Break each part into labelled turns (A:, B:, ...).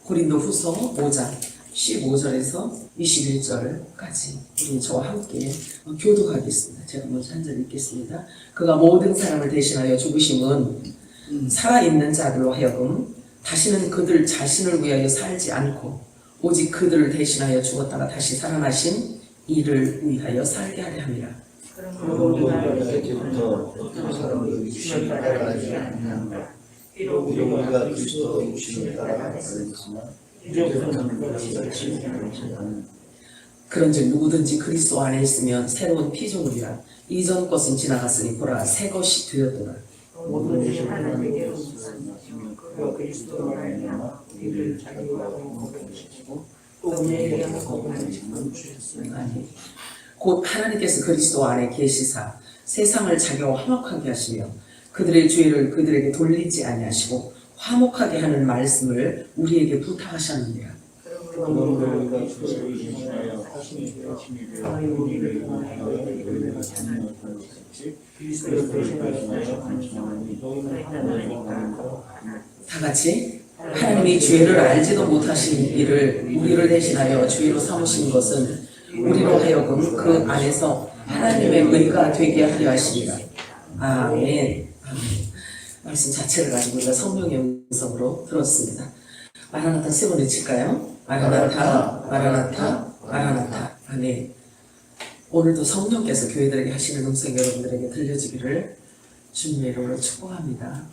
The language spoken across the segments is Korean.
A: 고린도후서 5장 15절에서 21절까지 우리 저와 함께 교독하겠습니다. 제가 먼저 한 절 읽겠습니다. 그가 모든 사람을 대신하여 죽으심은 살아있는 자들로 하여금 다시는 그들 자신을 위하여 살지 않고 오직 그들을 대신하여 죽었다가 다시 살아나신 이를 위하여 살게 하려 함이라.
B: 그러므로 우리가 이제부터 어떤 사람을 육신을 따라가지 않는다. 비록 우리가 그리스도 육신을 따라가지만 이제부터는 그것이 진리는
A: 그런즉 누구든지 그리스도 안에 있으면 새로운 피조물이라. 이전 것은 지나갔으니 보라 새 것이 되었도다.
B: 모든 것이 하나님께 속하시며 그가 그리스도 말미암아 우리를 자기와 공급시키고 또 우리에게 공급하는 직분 주셨으니
A: 곧 하나님께서 그리스도 안에 계시사 세상을 자기와 화목하게 하시며 그들의 죄를 그들에게 돌리지 아니하시고 화목하게 하는 말씀을 우리에게 부탁하셨느니라.
B: 그러므로 우리가 주를 의심하여 하시니 되어 우리를 통하여 이를 자녀 보시듯이 그리스도를 대신하여 간청하니 너희는 하나님과
A: 다 같이 하나님이 죄를 알지도 못하신 이를 우리를 대신하여 죄로 삼으신 것은 우리로 하여금 그 안에서 하나님의 의가 되게 하려 하십니다. 아멘. 말씀 자체를 가지고 우리가 성령의 음성으로 들었습니다. 마라나타 세 번 외칠까요? 마라나타, 마라나타, 마라나타. 아멘. 오늘도 성령께서 교회들에게 하시는 음성이 여러분들에게 들려지기를 주님의 이름으로 축복합니다.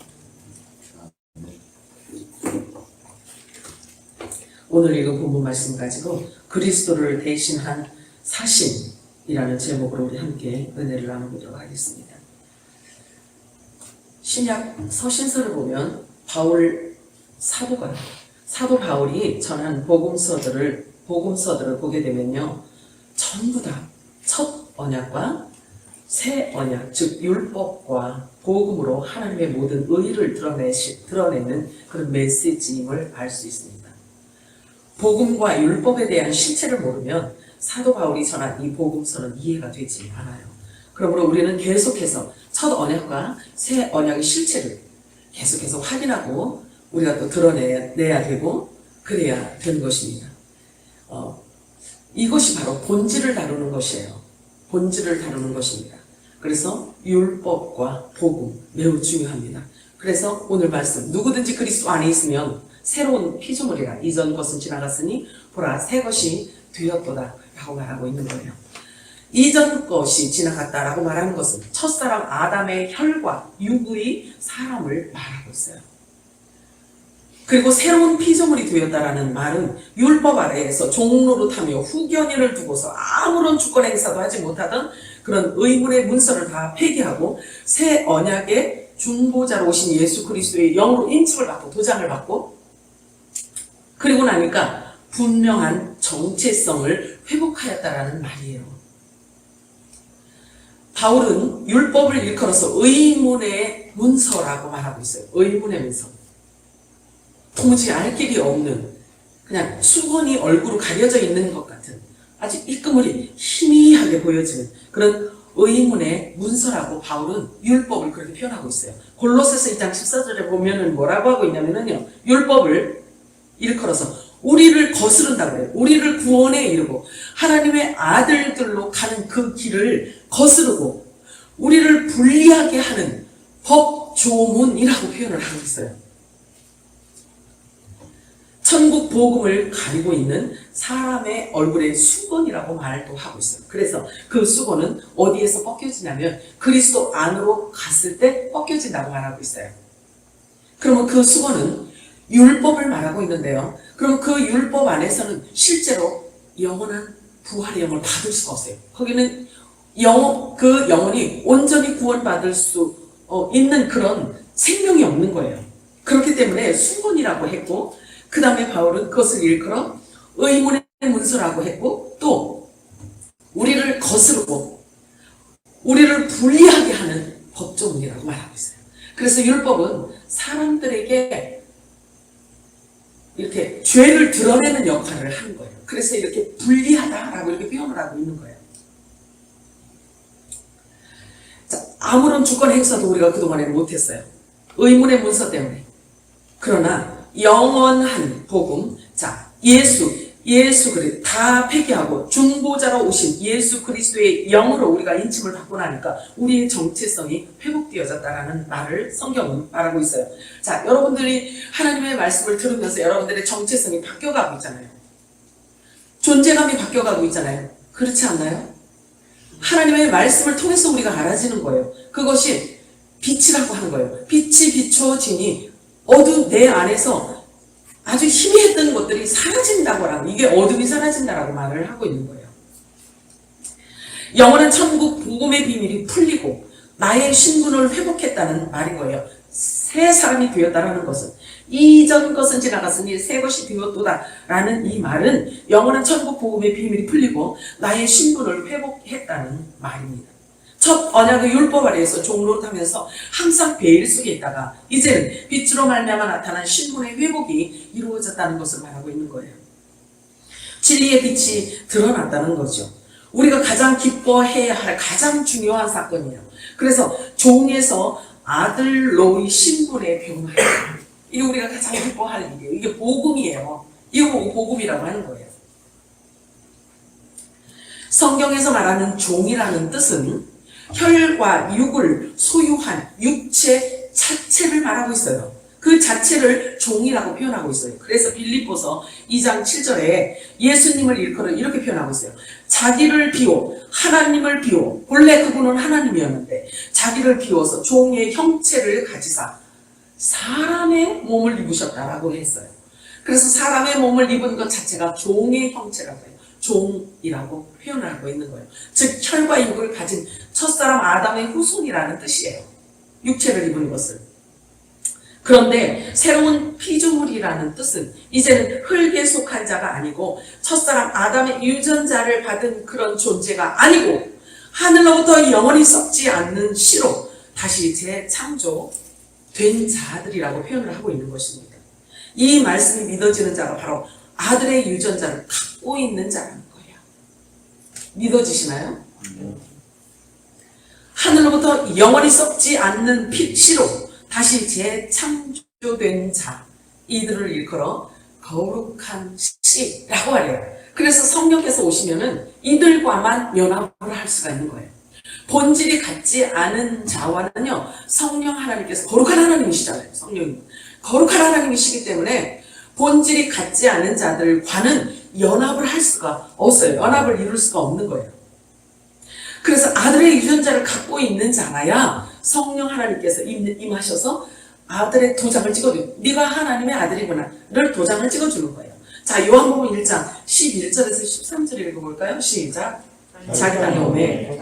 A: 오늘 읽은 본문 말씀 가지고 그리스도를 대신한 사신이라는 제목으로 우리 함께 은혜를 나눠보도록 하겠습니다. 신약 서신서를 보면 사도 바울이 전한 복음서들을 보게 되면요, 전부 다 첫 언약과 새 언약, 즉 율법과 복음으로 하나님의 모든 의를 드러내는 그런 메시지임을 알 수 있습니다. 복음과 율법에 대한 실체를 모르면 사도 바울이 전한 이 복음서는 이해가 되지 않아요. 그러므로 우리는 계속해서 첫 언약과 새 언약의 실체를 계속해서 확인하고 우리가 또 드러내야 되고 그래야 되는 것입니다. 이것이 바로 본질을 다루는 것이에요. 본질을 다루는 것입니다. 그래서 율법과 복음 매우 중요합니다. 그래서 오늘 말씀, 누구든지 그리스도 안에 있으면 새로운 피조물이라. 이전 것은 지나갔으니 보라 새 것이 되었도다 라고 말하고 있는 거예요. 이전 것이 지나갔다라고 말하는 것은 첫사람 아담의 혈과 육의 사람을 말하고 있어요. 그리고 새로운 피조물이 되었다라는 말은 율법 아래에서 종노릇하며 후견인을 두고서 아무런 주권 행사도 하지 못하던 그런 의문의 문서를 다 폐기하고 새 언약의 중보자로 오신 예수 그리스도의 영으로 인침을 받고 도장을 받고 그리고 나니까 분명한 정체성을 회복하였다라는 말이에요. 바울은 율법을 일컬어서 의문의 문서라고 말하고 있어요. 의문의 문서. 도무지 알 길이 없는 그냥 수건이 얼굴로 가려져 있는 것 같은 아주 일그머리 희미하게 보여지는 그런 의문의 문서라고 바울은 율법을 그렇게 표현하고 있어요. 골로새서 2장 14절에 보면은 뭐라고 하고 있냐면요, 율법을 일컬어서 우리를 거스른다고 해요. 우리를 구원에 이르고 하나님의 아들들로 가는 그 길을 거스르고 우리를 불리하게 하는 법조문이라고 표현을 하고 있어요. 천국 복음을 가리고 있는 사람의 얼굴의 수건이라고 말도 하고 있어요. 그래서 그 수건은 어디에서 벗겨지냐면 그리스도 안으로 갔을 때 벗겨진다고 말하고 있어요. 그러면 그 수건은 율법을 말하고 있는데요. 그럼 그 율법 안에서는 실제로 영원한 부활의 영을 받을 수가 없어요. 거기는 그 영혼이 온전히 구원받을 수 있는 그런 생명이 없는 거예요. 그렇기 때문에 수건이라고 했고 그 다음에 바울은 그것을 일컬어 의문의 문서라고 했고 또 우리를 거스르고 우리를 불리하게 하는 법조문이라고 말하고 있어요. 그래서 율법은 사람들에게 이렇게 죄를 드러내는 역할을 하는 거예요. 그래서 이렇게 불리하다라고 이렇게 표현을 하고 있는 거예요. 자, 아무런 주권 행사도 우리가 그동안에 못했어요. 의문의 문서 때문에. 그러나 영원한 복음. 자, 예수 그리스도 다 폐기하고 중보자로 오신 예수 그리스도의 영으로 우리가 인침을 받고 나니까 우리의 정체성이 회복되어졌다라는 말을 성경은 말하고 있어요. 자, 여러분들이 하나님의 말씀을 들으면서 여러분들의 정체성이 바뀌어가고 있잖아요. 존재감이 바뀌어가고 있잖아요. 그렇지 않나요? 하나님의 말씀을 통해서 우리가 알아지는 거예요. 그것이 빛이라고 하는 거예요. 빛이 비추어지니 내 안에서 아주 희미했던 것들이 사라진다고 하는, 이게 어둠이 사라진다라고 말을 하고 있는 거예요. 영원한 천국 복음의 비밀이 풀리고 나의 신분을 회복했다는 말인 거예요. 새 사람이 되었다라는 것은, 이전 것은 지나갔으니 새 것이 되었도다라는 이 말은 영원한 천국 복음의 비밀이 풀리고 나의 신분을 회복했다는 말입니다. 첫 언약의 율법 아래에서 종노릇하면서 항상 베일 속에 있다가 이제는 빛으로 말미암아 나타난 신분의 회복이 이루어졌다는 것을 말하고 있는 거예요. 진리의 빛이 드러났다는 거죠. 우리가 가장 기뻐해야 할 가장 중요한 사건이에요. 그래서 종에서 아들로의 신분의 변화예요. 이게 우리가 가장 기뻐할 일이에요. 이게 복음이에요. 이거 복음이라고 하는 거예요. 성경에서 말하는 종이라는 뜻은 혈과 육을 소유한 육체 자체를 말하고 있어요. 그 자체를 종이라고 표현하고 있어요. 그래서 빌립보서 2장 7절에 예수님을 일컬어 이렇게 표현하고 있어요. 자기를 비워 하나님을 비워, 본래 그분은 하나님이었는데 자기를 비워서 종의 형체를 가지사 사람의 몸을 입으셨다라고 했어요. 그래서 사람의 몸을 입은 것 자체가 종의 형체라고 해요. 종이라고 표현을 하고 있는 거예요. 즉 혈과 육을 가진 첫사람 아담의 후손이라는 뜻이에요. 육체를 입은 것을. 그런데 새로운 피조물이라는 뜻은 이제는 흙에 속한 자가 아니고 첫사람 아담의 유전자를 받은 그런 존재가 아니고 하늘로부터 영원히 썩지 않는 씨로 다시 재창조된 자들이라고 표현을 하고 있는 것입니다. 이 말씀이 믿어지는 자가 바로 아들의 유전자를 갖고 있는 자라는 거예요. 믿어지시나요? 하늘로부터 영원히 썩지 않는 씨로 다시 재창조된 자, 이들을 일컬어 거룩한 씨라고 하래요. 그래서 성령께서 오시면은 이들과만 연합을 할 수가 있는 거예요. 본질이 같지 않은 자와는요, 성령 하나님께서 거룩한 하나님이시잖아요. 성령이 거룩한 하나님이시기 때문에 본질이 같지 않은 자들과는 연합을 할 수가 없어요. 연합을 이룰 수가 없는 거예요. 그래서 아들의 유전자를 갖고 있는 자라야 성령 하나님께서 임하셔서 아들의 도장을 찍어줘요. 네가 하나님의 아들이구나를 도장을 찍어주는 거예요. 자, 요한복음 1장 11절에서 13절 읽어볼까요? 시작. 자기 땅에 오매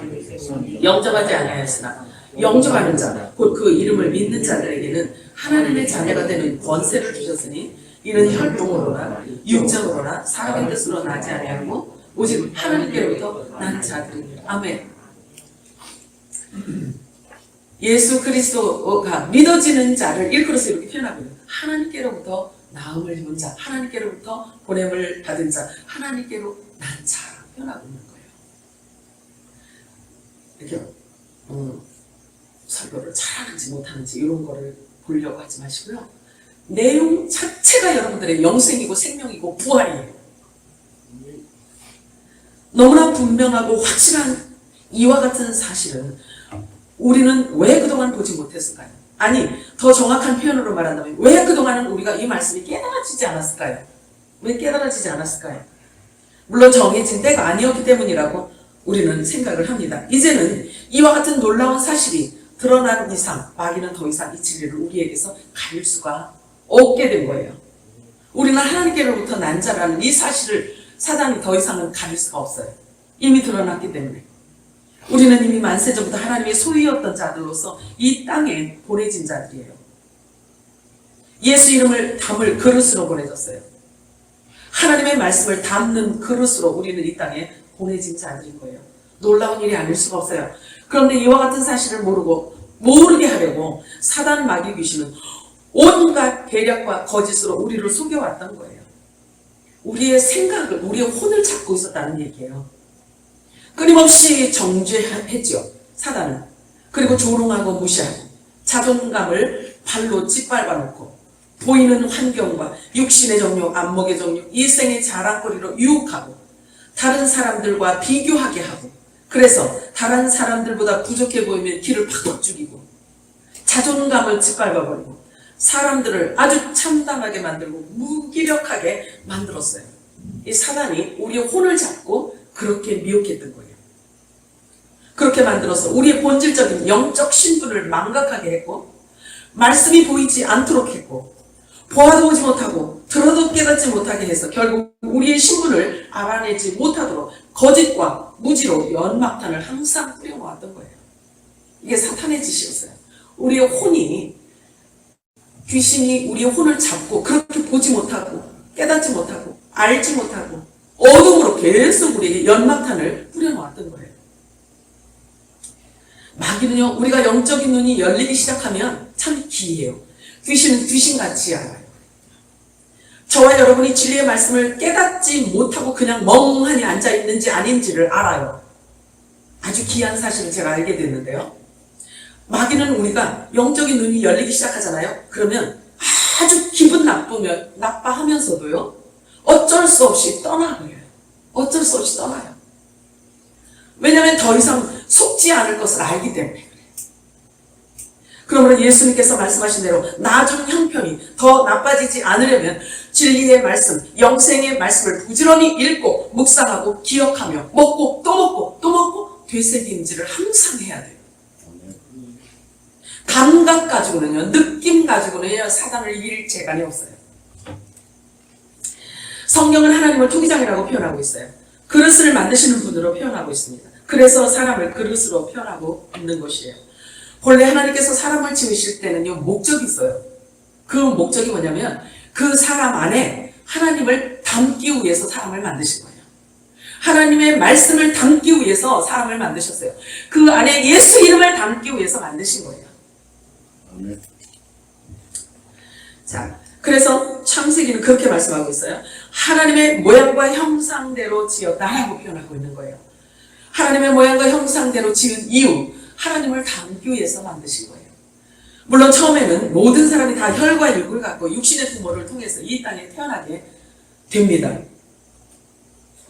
A: 영접하지 아니하였으나 영접하는 자, 곧 그 이름을 믿는 자들에게는 하나님의 자녀가 되는 권세를 주셨으니 이는 혈통으로나 육정으로나 사람의 뜻으로 나지 아니하고 오직 하나님께로부터 난 자들입니다. 아멘. 예수 그리스도가 믿어지는 자를 일컬어서 이렇게 표현하고 있는 거예요. 하나님께로부터 나음을 입은 자, 하나님께로부터 보냄을 받은 자, 하나님께로 난 자라고 표현하고 있는 거예요. 이렇게 설교를 잘하는지 못하는지 이런 거를 보려고 하지 마시고요. 내용 자체가 여러분들의 영생이고 생명이고 부활이에요. 너무나 분명하고 확실한 이와 같은 사실은 우리는 왜 그동안 보지 못했을까요? 아니, 더 정확한 표현으로 말한다면 왜 그동안은 우리가 이 말씀이 깨달아지지 않았을까요? 왜 깨달아지지 않았을까요? 물론 정해진 때가 아니었기 때문이라고 우리는 생각을 합니다. 이제는 이와 같은 놀라운 사실이 드러난 이상 마귀는 더 이상 이 진리를 우리에게서 가릴 수가 없게 된 거예요. 우리는 하나님께로부터 난 자라는 이 사실을 사단이 더 이상은 가릴 수가 없어요. 이미 드러났기 때문에. 우리는 이미 만세전부터 하나님의 소유였던 자들로서 이 땅에 보내진 자들이에요. 예수 이름을 담을 그릇으로 보내졌어요. 하나님의 말씀을 담는 그릇으로 우리는 이 땅에 보내진 자들인 거예요. 놀라운 일이 아닐 수가 없어요. 그런데 이와 같은 사실을 모르게 하려고 사단 마귀 귀신은 온갖 계략과 거짓으로 우리를 속여왔던 거예요. 우리의 생각을, 우리의 혼을 잡고 있었다는 얘기예요. 끊임없이 정죄했죠, 사단은. 그리고 조롱하고 무시하고 자존감을 발로 짓밟아 놓고 보이는 환경과 육신의 정욕, 안목의 정욕, 일생의 자랑거리로 유혹하고 다른 사람들과 비교하게 하고 그래서 다른 사람들보다 부족해 보이면 길을 팍팍 죽이고 자존감을 짓밟아버리고 사람들을 아주 참담하게 만들고 무기력하게 만들었어요. 이 사단이 우리의 혼을 잡고 그렇게 미혹했던 거예요. 그렇게 만들어서 우리의 본질적인 영적 신분을 망각하게 했고 말씀이 보이지 않도록 했고 보아도 보지 못하고 들어도 깨닫지 못하게 해서 결국 우리의 신분을 알아내지 못하도록 거짓과 무지로 연막탄을 항상 뿌려놓았던 거예요. 이게 사탄의 짓이었어요. 우리의 혼이 귀신이 우리의 혼을 잡고 그렇게 보지 못하고 깨닫지 못하고 알지 못하고 어둠으로 계속 우리에게 연막탄을 뿌려놓았던 거예요. 마귀는요, 우리가 영적인 눈이 열리기 시작하면 참 기이해요. 귀신은 귀신같이 알아요. 저와 여러분이 진리의 말씀을 깨닫지 못하고 그냥 멍하니 앉아있는지 아닌지를 알아요. 아주 귀한 사실을 제가 알게 됐는데요. 마귀는 우리가 영적인 눈이 열리기 시작하잖아요. 그러면 아주 기분 나빠하면서도요. 어쩔 수 없이 떠나버려요. 어쩔 수 없이 떠나요. 왜냐하면 더 이상 속지 않을 것을 알기 때문에 그래요. 그러므로 예수님께서 말씀하신 대로 나중 형편이 더 나빠지지 않으려면 진리의 말씀, 영생의 말씀을 부지런히 읽고 묵상하고 기억하며 먹고 또 먹고 또 먹고 되새김질을 항상 해야 돼요. 감각 가지고는요, 느낌 가지고는요, 사단을 이길 재간이 없어요. 성경은 하나님을 투기장이라고 표현하고 있어요. 그릇을 만드시는 분으로 표현하고 있습니다. 그래서 사람을 그릇으로 표현하고 있는 것이에요. 본래 하나님께서 사람을 지으실 때는요, 목적이 있어요. 그 목적이 뭐냐면 그 사람 안에 하나님을 담기 위해서 사람을 만드신 거예요. 하나님의 말씀을 담기 위해서 사람을 만드셨어요. 그 안에 예수 이름을 담기 위해서 만드신 거예요. 자, 그래서 창세기는 그렇게 말씀하고 있어요. 하나님의 모양과 형상대로 지었다라고 표현하고 있는 거예요. 하나님의 모양과 형상대로 지은 이유, 하나님을 담기 위해서 만드신 거예요. 물론 처음에는 모든 사람이 다 혈과 육을 갖고 육신의 부모를 통해서 이 땅에 태어나게 됩니다.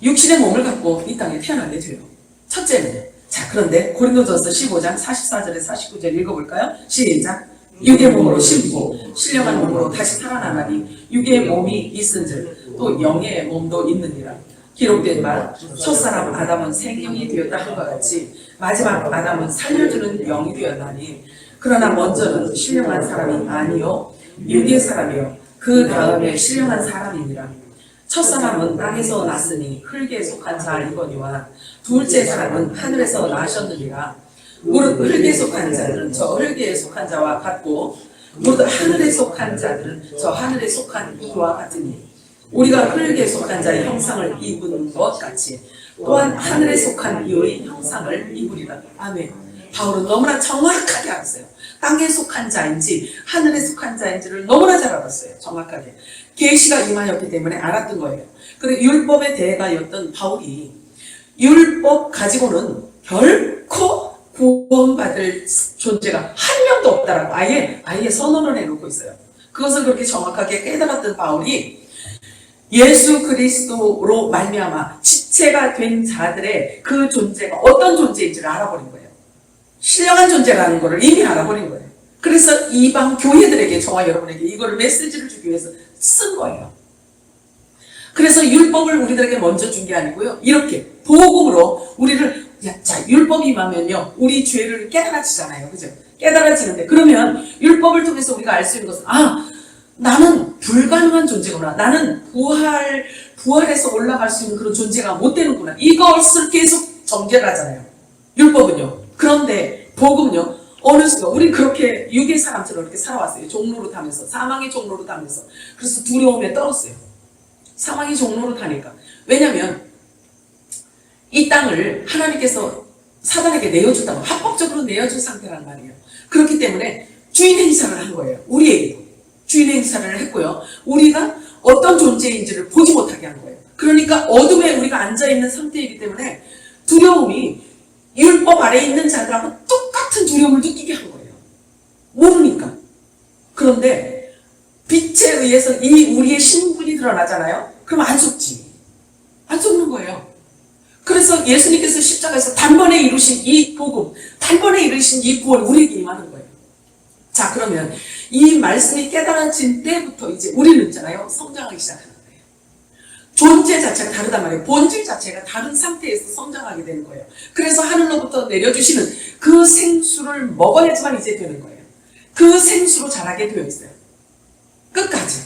A: 육신의 몸을 갖고 이 땅에 태어나게 돼요. 첫째는, 자, 그런데 고린도전서 15장 44절에 49절 읽어볼까요? 시작. 육의 몸으로 신고 신령한 몸으로 다시 살아나나니 육의 몸이 있은즉 또 영의 몸도 있느니라. 기록된 바 첫사람 아담은 생명이 되었다 한것 같이 마지막 아담은 살려주는 영이 되었나니 그러나 먼저는 신령한 사람이 아니요 육의 사람이요 그 다음에 신령한 사람이니라. 첫사람은 땅에서 났으니 흙에 속한 자이거니와 둘째 사람은 하늘에서 나셨느니라. 무릇 흙에 속한 자들은 저 흙에 속한 자와 같고 무릇 하늘에 속한 자들은 저 하늘에 속한 이와 같으니 우리가 흙에 속한 자의 형상을 입은 것 같이 또한 하늘에 속한 이의 형상을 입으리라. 아멘. 바울은 너무나 정확하게 알았어요. 땅에 속한 자인지 하늘에 속한 자인지를 너무나 잘 알았어요. 정확하게. 계시가 임하였기 때문에 알았던 거예요. 그리고 율법의 대가였던 바울이 율법 가지고는 결코 구원받을 존재가 한 명도 없다라고 아예 선언을 해놓고 있어요. 그것을 그렇게 정확하게 깨달았던 바울이 예수 그리스도로 말미암아 지체가 된 자들의 그 존재가 어떤 존재인지를 알아버린 거예요. 신령한 존재라는 것을 이미 알아버린 거예요. 그래서 이방 교회들에게 저와 여러분에게 이거를 메시지를 주기 위해서 쓴 거예요. 그래서 율법을 우리들에게 먼저 준 게 아니고요. 이렇게 복음으로 우리를 자, 율법이 임하면요, 우리 죄를 깨달아지잖아요. 그죠? 깨달아지는데, 그러면 율법을 통해서 우리가 알 수 있는 것은, 나는 불가능한 존재구나. 나는 부활해서 올라갈 수 있는 그런 존재가 못 되는구나. 이것을 계속 정죄를 하잖아요. 율법은요. 그런데, 복음은요, 어느 순간, 우린 그렇게 육의 사람처럼 이렇게 살아왔어요. 종로로 타면서, 사망의 종로로 타면서. 그래서 두려움에 떨었어요. 사망의 종로로 타니까. 왜냐면, 이 땅을 하나님께서 사단에게 내어준다고 합법적으로 내어준 상태란 말이에요. 그렇기 때문에 주인 행사를 한 거예요. 우리에게도 주인 행사를 했고요. 우리가 어떤 존재인지를 보지 못하게 한 거예요. 그러니까 어둠에 우리가 앉아있는 상태이기 때문에 두려움이 율법 아래에 있는 자들하고 똑같은 두려움을 느끼게 한 거예요. 모르니까. 그런데 빛에 의해서 이 우리의 신분이 드러나잖아요. 그럼 안 속지. 안 속는 거예요. 그래서 예수님께서 십자가에서 단번에 이루신 이 복음, 단번에 이루신 이 구원 우리에게 임하는 거예요. 자, 그러면 이 말씀이 깨달아진 때부터 이제 우리는 있잖아요. 성장하기 시작하는 거예요. 존재 자체가 다르단 말이에요. 본질 자체가 다른 상태에서 성장하게 되는 거예요. 그래서 하늘로부터 내려주시는 그 생수를 먹어야지만 이제 되는 거예요. 그 생수로 자라게 되어 있어요. 끝까지.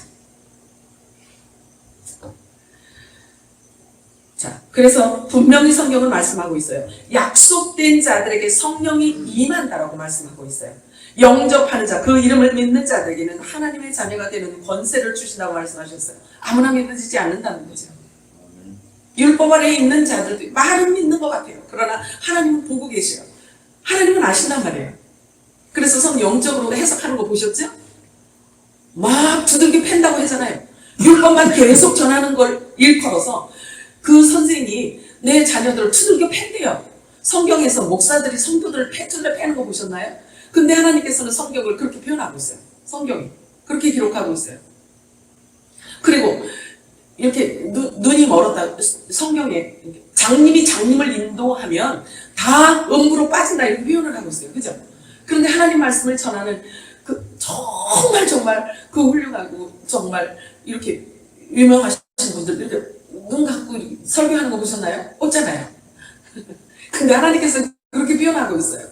A: 자, 그래서 분명히 성경은 말씀하고 있어요. 약속된 자들에게 성령이 임한다라고 말씀하고 있어요. 영접하는 자, 그 이름을 믿는 자들에게는 하나님의 자녀가 되는 권세를 주신다고 말씀하셨어요. 아무나 믿어지지 않는다는 거죠. 율법 아래에 있는 자들도 말은 믿는 것 같아요. 그러나 하나님은 보고 계셔요. 하나님은 아신단 말이에요. 그래서 성 영적으로 해석하는 거 보셨죠? 막 두들겨 팬다고 했잖아요. 율법만 계속 전하는 걸 일컬어서 그 선생이 내 자녀들을 두들겨 팬대요. 성경에서 목사들이 성도들을 두들겨 패는 거 보셨나요? 근데 하나님께서는 성경을 그렇게 표현하고 있어요. 성경이 그렇게 기록하고 있어요. 그리고 이렇게 눈이 멀었다. 성경에 장님이 장님을 인도하면 다 음부로 빠진다 이렇게 표현을 하고 있어요. 그죠? 그런데 하나님 말씀을 전하는 그 정말 그 훌륭하고 정말 이렇게 유명하신 분들 이렇게 눈 감고 설교하는 거 보셨나요? 없잖아요. 근데 하나님께서 그렇게 표현하고 있어요.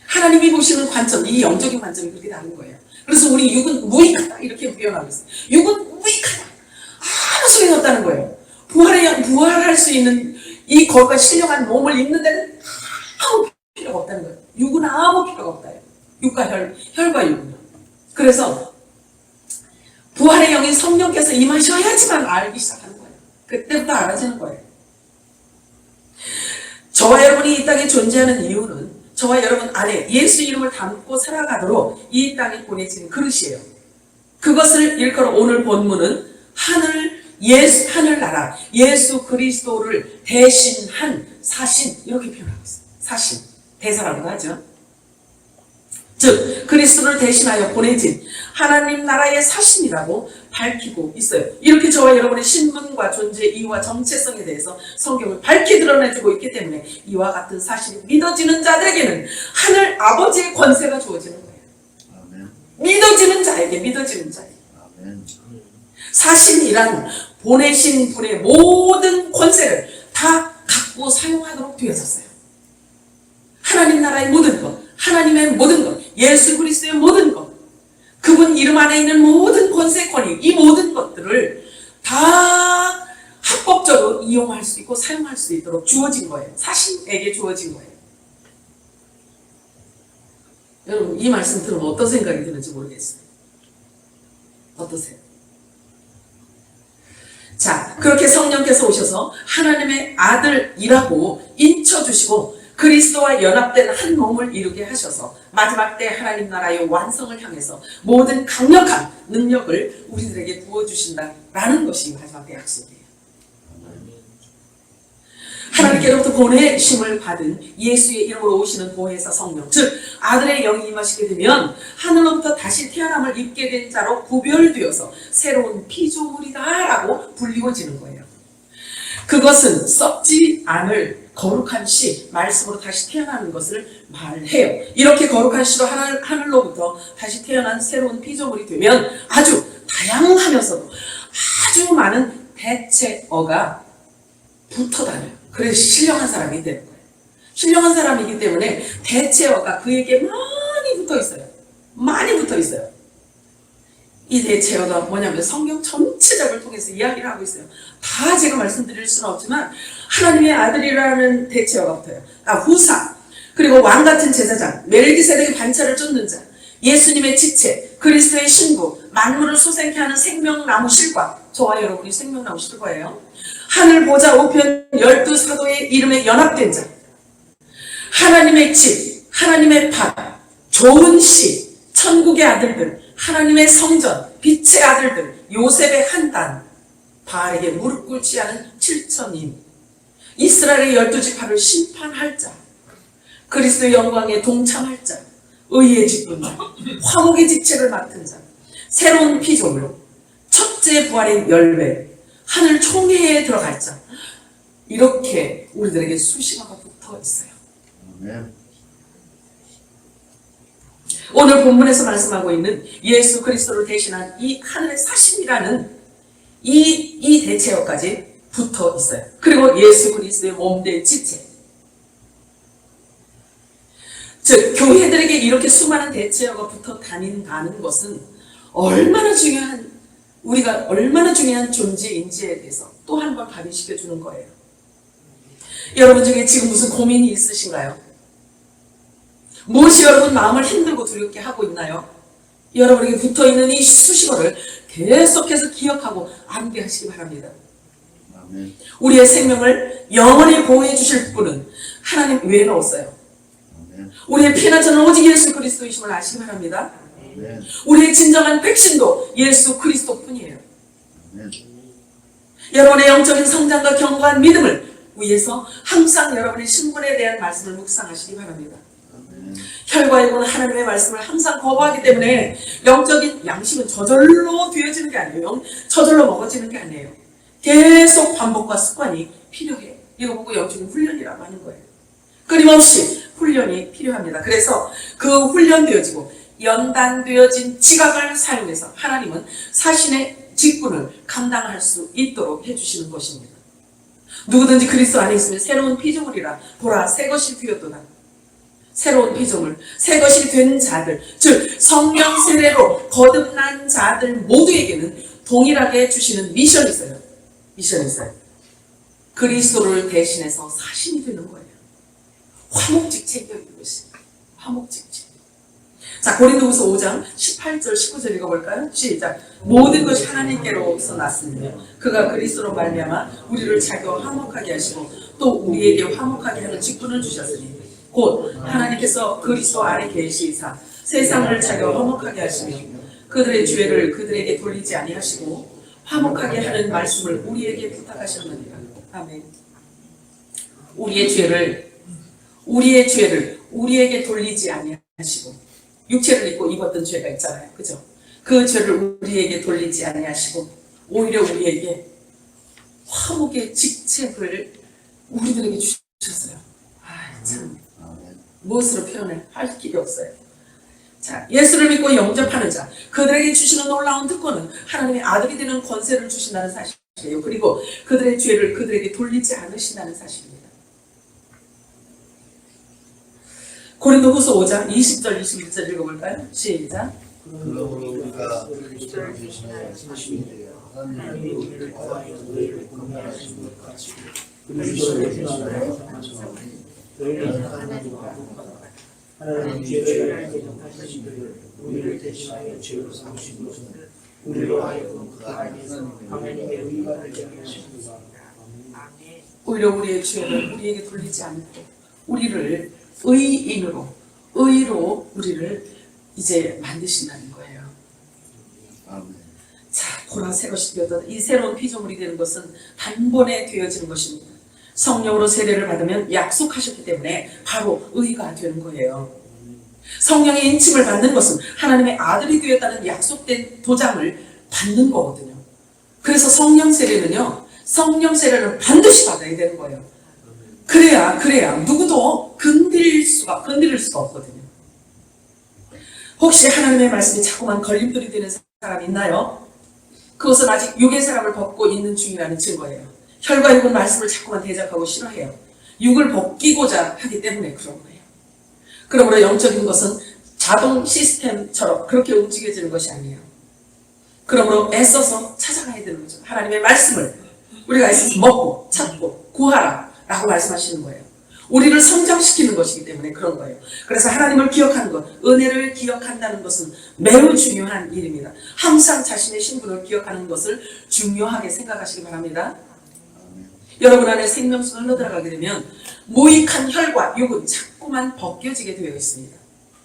A: 하나님이 보시는 관점, 이 영적인 관점이 그렇게 다른 거예요. 그래서 우리 육은 무익하다 이렇게 표현하고 있어요. 육은 무익하다. 아무 소용이 없다는 거예요. 부활할 수 있는 이 거가 신령한 몸을 입는 데는 아무 필요가 없다는 거예요. 육은 아무 필요가 없다요. 육과 혈과 육은요. 그래서 부활의 영인 성령께서 임하셔야지만 알기 시작하는 거예요. 그때부터 알아지는 거예요. 저와 여러분이 이 땅에 존재하는 이유는 저와 여러분 안에 예수 이름을 담고 살아가도록 이 땅에 보내진 그릇이에요. 그것을 일컬어 오늘 본문은 하늘나라 예수 그리스도를 대신한 사신 이렇게 표현하고 있어요. 사신, 대사라고도 하죠. 즉 그리스도를 대신하여 보내진 하나님 나라의 사신이라고 밝히고 있어요. 이렇게 저와 여러분의 신분과 존재 이유와 정체성에 대해서 성경을 밝히 드러내주고 있기 때문에 이와 같은 사실이 믿어지는 자들에게는 하늘 아버지의 권세가 주어지는 거예요. 아멘. 믿어지는 자에게 아멘. 사신이란 보내신 분의 모든 권세를 다 갖고 사용하도록 되어졌어요. 하나님 나라의 모든 것, 하나님의 모든 것, 예수 그리스도의 모든 것, 그분 이름 안에 있는 모든 권세, 권위, 이 모든 것들을 다 합법적으로 이용할 수 있고 사용할 수 있도록 주어진 거예요. 사신에게 주어진 거예요. 여러분 이 말씀 들으면 어떤 생각이 드는지 모르겠어요. 어떠세요? 자, 그렇게 성령께서 오셔서 하나님의 아들이라고 인쳐주시고 그리스도와 연합된 한 몸을 이루게 하셔서 마지막 때 하나님 나라의 완성을 향해서 모든 강력한 능력을 우리들에게 부어주신다라는 것이 마지막 때 약속이에요. 하나님께로부터 보내심을 받은 예수의 이름으로 오시는 보혜사 성령, 즉 아들의 영이 임하시게 되면 하늘로부터 다시 태어남을 입게 된 자로 구별되어서 새로운 피조물이다라고 불리워지는 거예요. 그것은 썩지 않을 거룩한 씨, 말씀으로 다시 태어나는 것을 말해요. 이렇게 거룩한 씨로 하늘로부터 다시 태어난 새로운 피조물이 되면 아주 다양하면서도 아주 많은 대체어가 붙어 다녀요. 그래서 신령한 사람이 되는 거예요. 신령한 사람이기 때문에 대체어가 그에게 많이 붙어 있어요. 많이 붙어 있어요. 이 대체어가 뭐냐면 성경 전체적을 통해서 이야기를 하고 있어요. 다 제가 말씀드릴 수는 없지만 하나님의 아들이라는 대체어가 붙어요. 후사, 그리고 왕같은 제사장, 멜기세덱의 반차를 쫓는 자, 예수님의 지체, 그리스도의 신부, 만물을 소생케 하는 생명나무 실과, 저와 여러분이 생명나무 실과예요. 하늘 보좌 우편 12사도의 이름에 연합된 자, 하나님의 집, 하나님의 밭, 좋은 씨, 천국의 아들들, 하나님의 성전, 빛의 아들들, 요셉의 한단, 바알에게 무릎 꿇지 않은 7천인, 이스라엘의 12지파를 심판할 자, 그리스도의 영광에 동참할 자, 의의 직분자, 화목의 직책을 맡은 자, 새로운 피조물, 첫째 부활의 열매, 하늘 총회에 들어갈 자, 이렇게 우리들에게 수식어가 붙어 있어요.
C: 아멘.
A: 오늘 본문에서 말씀하고 있는 예수 그리스도를 대신한 이 하늘의 사심이라는 이 대체어까지 붙어 있어요. 그리고 예수 그리스도의 몸된 지체. 즉 교회들에게 이렇게 수많은 대체어가 붙어 다닌다는 것은 우리가 얼마나 중요한 존재인지에 대해서 또 한 번 각인시켜 주는 거예요. 여러분 중에 지금 무슨 고민이 있으신가요? 무엇이 여러분 마음을 힘들고 두렵게 하고 있나요? 여러분에게 붙어있는 이 수식어를 계속해서 기억하고 암기하시기 바랍니다.
C: 아멘.
A: 우리의 생명을 영원히 보호해 주실 분은 하나님 외에는 없어요.
C: 아멘.
A: 우리의 피난처는 오직 예수 그리스도이심을 아시기 바랍니다.
C: 아멘.
A: 우리의 진정한 백신도 예수 그리스도뿐이에요.
C: 아멘.
A: 여러분의 영적인 성장과 견고한 믿음을 위해서 항상 여러분의 신분에 대한 말씀을 묵상하시기 바랍니다.
C: 아멘.
A: 혈과 육은 하나님의 말씀을 항상 거부하기 때문에 영적인 양식은 저절로 되어지는 게 아니에요. 저절로 먹어지는 게 아니에요. 계속 반복과 습관이 필요해. 이거 보고 영적인 훈련이라고 하는 거예요. 끊임없이 훈련이 필요합니다. 그래서 그 훈련되어지고 연단되어진 지각을 사용해서 하나님은 사신의 직분을 감당할 수 있도록 해주시는 것입니다. 누구든지 그리스도 안에 있으면 새로운 피조물이라 보라 새 것이 되었도다. 새로운 피조물, 새 것이 된 자들, 즉 성령 세례로 거듭난 자들 모두에게는 동일하게 주시는 미션이 있어요. 미션이 있어요. 그리스도를 대신해서 사신이 되는 거예요. 화목직책이 있는 것이 화목직책. 자, 고린도후서 5장 18절 19절 읽어볼까요? 시작. 모든 것이 하나님께로서 났으며 그가 그리스도로 말미암아 우리를 자기와 화목하게 하시고 또 우리에게 화목하게 하는 직분을 주셨으니 곧 하나님께서 그리스도 안에 계시사 세상을 자기와 화목하게 하시며 그들의 죄를 그들에게 돌리지 아니하시고 화목하게 하는 말씀을 우리에게 부탁하셨느니라. 아멘. 우리의 죄를 우리에게 돌리지 아니하시고 육체를 입고 입었던 죄가 있잖아요. 그죠? 그 죄를 우리에게 돌리지 아니하시고 오히려 우리에게 화목의 직책을 우리들에게 주셨어요. 아, 참. 무엇으로 표현을 할 길이 없어요. 자, 예수를 믿고 영접하는 자, 그들에게 주시는 놀라운 특권은 하나님의 아들이 되는 권세를 주신다는 사실이에요. 그리고 그들의 죄를 그들에게 돌리지 않으신다는 사실입니다. 고린도후서 5장 20절 21절 읽어볼까요? 시작.
C: 그러므로 우리가 그리스도를 대신하여 사신이 되어 하나님이 우리를 구하여 너희를 공멸하신 것 같이 그리스도를 대신하여 너희는 하나님과 하나님 죄를 대신하신 그를 우리를 대신하여 죄로 삼으신 것은 우리로 하여금 그 안에서 하나님의 의가 되게 하십니다.
A: 오히려 우리의 죄를 우리에게 돌리지 않고 우리를 의로 우리를 이제 만드신다는 거예요.
C: 아멘.
A: 자, 보라 새 것이 되었다. 이 새로운 피조물이 되는 것은 단번에 되어지는 것입니다. 성령으로 세례를 받으면 약속하셨기 때문에 바로 의가 되는 거예요. 성령의 인침을 받는 것은 하나님의 아들이 되었다는 약속된 도장을 받는 거거든요. 그래서 성령 세례는 반드시 받아야 되는 거예요. 그래야 누구도 건드릴 수가 없거든요. 혹시 하나님의 말씀이 자꾸만 걸림돌이 되는 사람이 있나요? 그것은 아직 육의 사람을 벗고 있는 중이라는 증거예요. 혈과 육은 말씀을 자꾸만 대적하고 싫어해요. 육을 벗기고자 하기 때문에 그런 거예요. 그러므로 영적인 것은 자동 시스템처럼 그렇게 움직여지는 것이 아니에요. 그러므로 애써서 찾아가야 되는 거죠. 하나님의 말씀을 우리가 애써서 먹고 찾고 구하라 라고 말씀하시는 거예요. 우리를 성장시키는 것이기 때문에 그런 거예요. 그래서 하나님을 기억하는 것, 은혜를 기억한다는 것은 매우 중요한 일입니다. 항상 자신의 신분을 기억하는 것을 중요하게 생각하시기 바랍니다. 여러분 안에 생명수가 흘러들어가게 되면 무익한 혈과 육은 자꾸만 벗겨지게 되어 있습니다.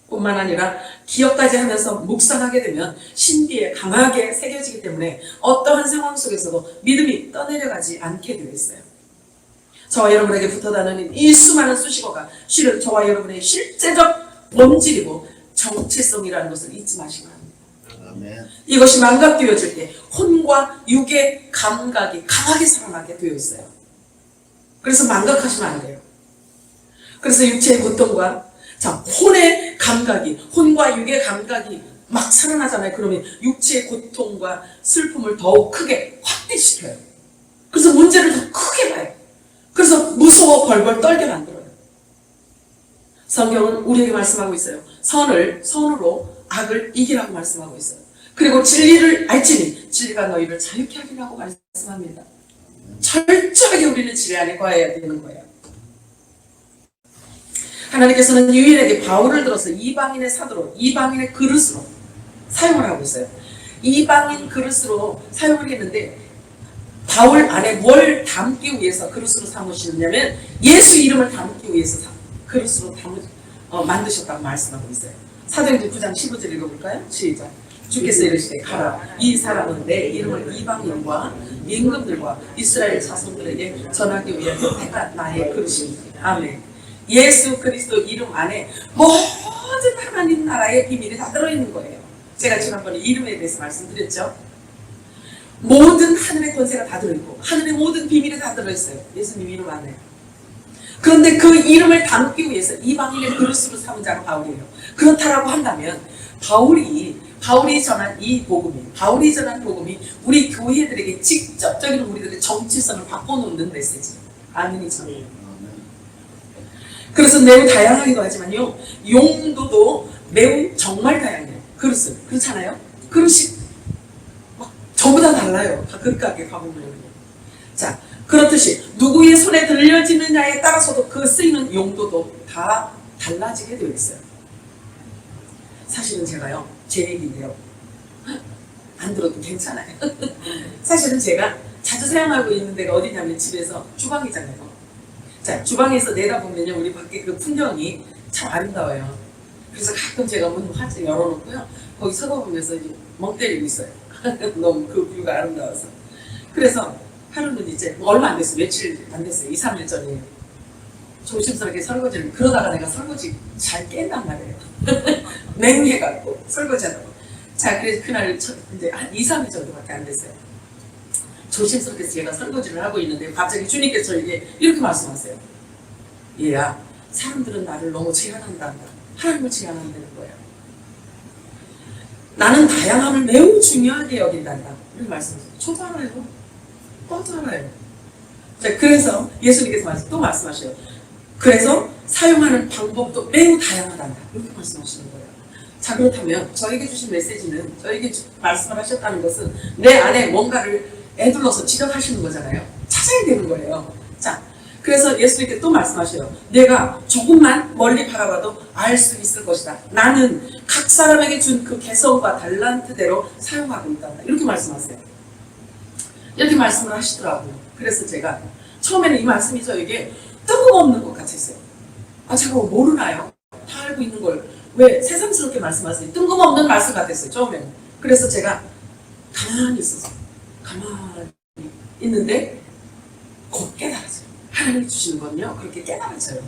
A: 뿐만 아니라 기억까지 하면서 묵상하게 되면 신비에 강하게 새겨지기 때문에 어떠한 상황 속에서도 믿음이 떠내려가지 않게 되어 있어요. 저와 여러분에게 붙어다니는 이 수많은 수식어가 실은 저와 여러분의 실제적 본질이고 정체성이라는 것을 잊지 마시기 바랍니다.
C: 아멘.
A: 이것이 망각되어질 때 혼과 육의 감각이 강하게 살아나게 되어 있어요. 그래서 망각하시면 안 돼요. 그래서 육체의 고통과 혼의 감각이, 혼과 육의 감각이 막 살아나잖아요. 그러면 육체의 고통과 슬픔을 더욱 크게 확대시켜요. 그래서 문제를 더 크게 봐요. 그래서 무서워 벌벌 떨게 만들어요. 성경은 우리에게 말씀하고 있어요. 선으로 악을 이기라고 말씀하고 있어요. 그리고 진리를 알지니 진리가 너희를 자유케 하리라고 말씀합니다. 철저하게 우리는 진리 안에 거해야 되는 거예요. 하나님께서는 유일하게 바울을 들어서 이방인의 사도로, 이방인의 그릇으로 사용을 하고 있어요. 이방인 그릇으로 사용을 했는데 바울 안에 뭘 담기 위해서 그릇으로 삼으시느냐면 예수 이름을 담기 위해서 그릇으로 만드셨다고 말씀하고 있어요. 사도행전 9장 15절 읽어볼까요? 시작. 주께서 이르시되 가라. 이 사람은 내 이름을 이방인과 임금들과 이스라엘 자손들에게 전하기 위해 택한 나의 그릇입니다. 아멘. 예수 그리스도 이름 안에 모든 하나님 나라의 비밀이 다 들어있는 거예요. 제가 지난번에 이름에 대해서 말씀드렸죠. 모든 하늘의 권세가 다 들어있고 하늘의 모든 비밀이 다 들어있어요. 예수님 이름 안에. 그런데 그 이름을 담기 위해서 이방인의 그릇으로 삼은 자가 바울이에요. 그렇다라고 한다면 바울이 전한 이 복음이, 바울이 전한 복음이 우리 교회들에게 직접적인 우리들의 정체성을 바꿔놓는 메시지. 아멘이죠. 그래서 매우 다양하기도 하지만요, 용도도 매우 정말 다양해요. 그릇은 그렇잖아요. 그릇이 막 전부 다 달라요. 다 그릇 가게 가보면. 자, 그렇듯이 누구의 손에 들려지느냐에 따라서도 그 쓰이는 용도도 다 달라지게 되어 있어요. 사실은 제가요, 제 얘기인데요, 안 들어도 괜찮아요. 사실은 제가 자주 사용하고 있는 데가 어디냐면 집에서 주방이잖아요. 자, 주방에서 내다보면요, 우리 밖에 그 풍경이 참 아름다워요. 그래서 가끔 제가 문 활짝 열어놓고요, 거기 서보면서 이제 멍 때리고 있어요. 너무 그 뷰가 아름다워서. 그래서 하루는 이제 얼마 안 됐어요. 며칠 안 됐어요. 2, 3일 전이에요. 조심스럽게 설거지를, 그러다가 내가 설거지 잘 깬단 말이에요. 맹해갖고 설거지하다가. 자, 그래서 그날 이제 한 2, 3일 정도밖에 안 됐어요. 조심스럽게 제가 설거지를 하고 있는데 갑자기 주님께서 이렇게 말씀하세요. 얘야, 사람들은 나를 너무 제한한다. 하나님을 제한한다는 거예요. 나는 다양함을 매우 중요하게 여긴단다. 이렇게 말씀하세요. 저도 알아요. 또도 알아요. 자, 그래서 예수님께서 또 말씀하셔요. 그래서 사용하는 방법도 매우 다양하단다. 이렇게 말씀하시는 거예요. 자, 그렇다면 저에게 주신 메시지는, 저에게 말씀을 하셨다는 것은 내 안에 뭔가를 애둘러서 지적하시는 거잖아요. 찾아야 되는 거예요. 자, 그래서 예수님께 또 말씀하셔요. 내가 조금만 멀리 바라봐도 알 수 있을 것이다. 나는 각 사람에게 준 그 개성과 달란트대로 사용하고 있다. 이렇게 말씀하세요. 이렇게 말씀을 하시더라고요. 그래서 제가 처음에는 이 말씀이 저에게 뜬금없는 것 같았어요. 아, 제가 모르나요? 다 알고 있는 걸 왜 새삼스럽게 말씀하세요? 뜬금없는 말씀 같았어요, 처음에는. 그래서 제가 가만히 있었어요. 가만히 있는데 곧 깨달았어요. 하나님이 주시는 건요, 그렇게 깨달아져요.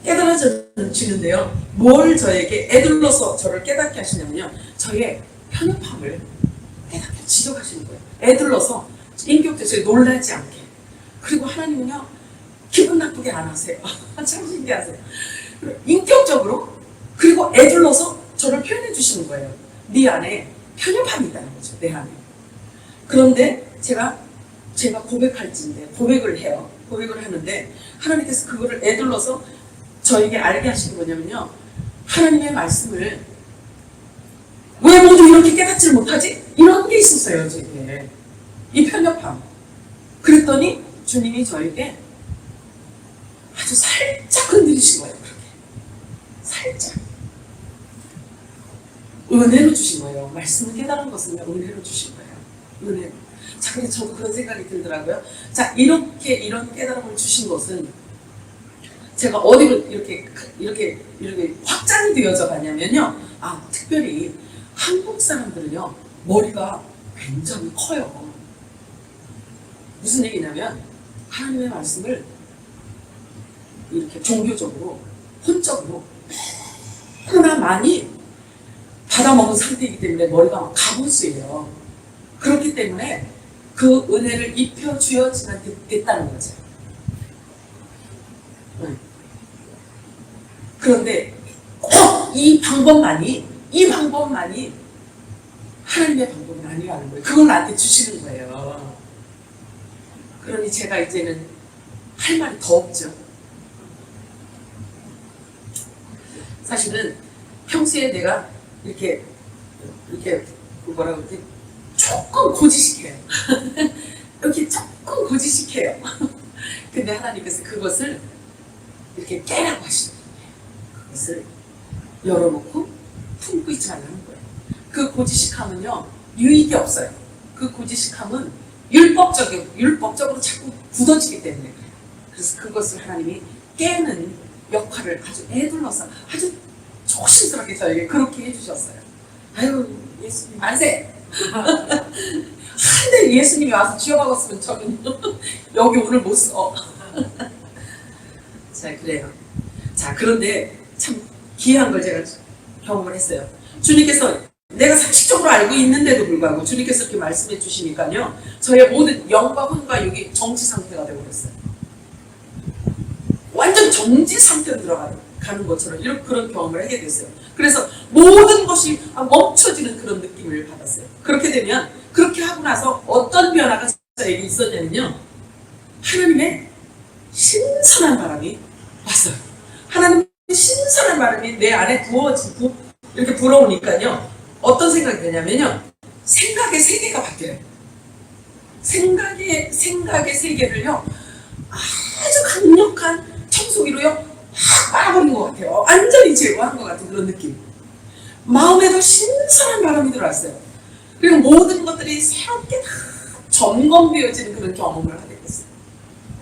A: 깨달아지는데요, 뭘 저에게 애둘러서 저를 깨닫게 하시냐면요, 저의 편협함을 깨닫게 지적하시는 거예요. 애둘러서 인격적으로 놀라지 않게. 그리고 하나님은요, 기분 나쁘게 안 하세요. 참 신기하세요. 인격적으로, 그리고 애둘러서 저를 표현해 주시는 거예요. 네 안에 편협함이 있다는 거죠, 내 안에. 그런데 제가 고백할지인데, 고백을 해요. 고백을 하는데 하나님께서 그거를 애둘러서 저에게 알게 하시는 거냐면요, 하나님의 말씀을 왜 모두 이렇게 깨닫지를 못하지? 이런 게 있었어요, 저에게. 이 편협함. 그랬더니 주님이 저에게 아주 살짝 건드리신 거예요. 그렇게 살짝 은혜로 주신 거예요. 말씀을 깨달은 것은 은혜로 주신 거예요. 은혜로. 자, 근데 저도 그런 생각이 들더라고요. 자, 이런 깨달음을 주신 것은 제가 어디로 이렇게 확장이 되어져 가냐면요, 아, 특별히 한국 사람들은요, 머리가 굉장히 커요. 무슨 얘기냐면, 하나님의 말씀을 이렇게 종교적으로, 혼적으로 너무나 많이 받아먹은 상태이기 때문에 머리가 막 가분수예요. 그렇기 때문에 그 은혜를 입혀주어지만 됐다는 거죠. 그런데 이 방법만이 하나님의 방법은 아니라는 거예요. 그걸 나한테 주시는 거예요. 그러니 제가 이제는 할 말이 더 없죠. 사실은 평소에 내가 이렇게 뭐라고 그러지? 조금 고지식해요. 이렇게 조금 고지식해요. 근데 하나님께서 그것을 이렇게 깨라고 하시는 거예요. 그것을 열어놓고 품고 있지 말라는 거예요. 그 고지식함은요, 유익이 없어요. 그 고지식함은 율법적으로 자꾸 굳어지기 때문에 그래요. 그래서 그것을 하나님이 깨는 역할을 아주 애둘러서 아주 조심스럽게 저에게 그렇게 해주셨어요. 아유, 예수님 만세! 한데 예수님이 와서 쥐어박았으면 저는 여기 오늘 못 써. 자, 그래요. 자, 그런데 참 귀한 걸 제가 경험을 했어요. 주님께서 내가 상식적으로 알고 있는데도 불구하고 주님께서 이렇게 말씀해 주시니까요, 저의 모든 영과 혼과 육이 정지 상태가 되어버렸어요. 완전 정지 상태로 들어가는 것처럼 이런 그런 경험을 하게 됐어요. 그래서 모든 것이 멈춰지는 그런 느낌을 받았어요. 그렇게 되면, 그렇게 하고 나서 어떤 변화가 저에게 있었냐면요, 하나님의 신선한 바람이 왔어요. 하나님의 신선한 바람이 내 안에 이렇게 불어오니까요, 어떤 생각이 드냐면요, 생각의 세계가 바뀌어요. 생각의 세계를요, 아주 강력한 청소기로요 확 빨아버린 것 같아요. 완전히 제거한 것 같은 그런 느낌. 마음에도 신선한 바람이 들어왔어요. 그리고 모든 것들이 새롭게 다 점검되어지는 그런 경험을 하게 됐어요.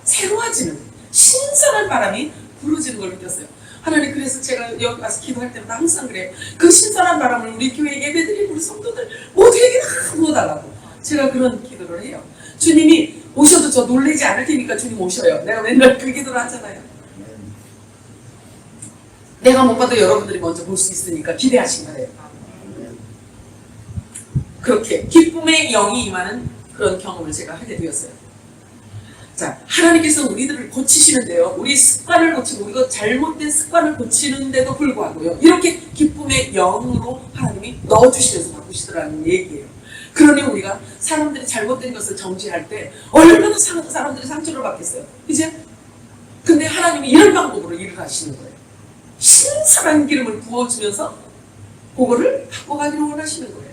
A: 새로워지는 신선한 바람이 불어지는 걸 느꼈어요. 하나님, 그래서 제가 여기 와서 기도할 때마다 항상 그래요. 그 신선한 바람을 우리 교회 예배드린 우리 성도들 모두에게 다 부어달라고 제가 그런 기도를 해요. 주님이 오셔도 저 놀라지 않을 테니까 주님 오셔요. 내가 맨날 그 기도를 하잖아요. 내가 못 봐도 여러분들이 먼저 볼 수 있으니까 기대하신 거예요. 그렇게 기쁨의 영이 임하는 그런 경험을 제가 하게 되었어요. 자, 하나님께서 우리들을 고치시는데요, 우리 습관을 고치고 우리가 잘못된 습관을 고치는데도 불구하고요, 이렇게 기쁨의 영으로 하나님이 넣어주시면서 바꾸시더라는 얘기예요. 그러니 우리가 사람들이 잘못된 것을 정지할 때 얼마나 사람들이 상처를 받겠어요. 그죠? 근데 하나님이 이런 방법으로 일을 하시는 거예요. 신선한 기름을 부어주면서 그거를 바꿔가기를 원하시는 거예요.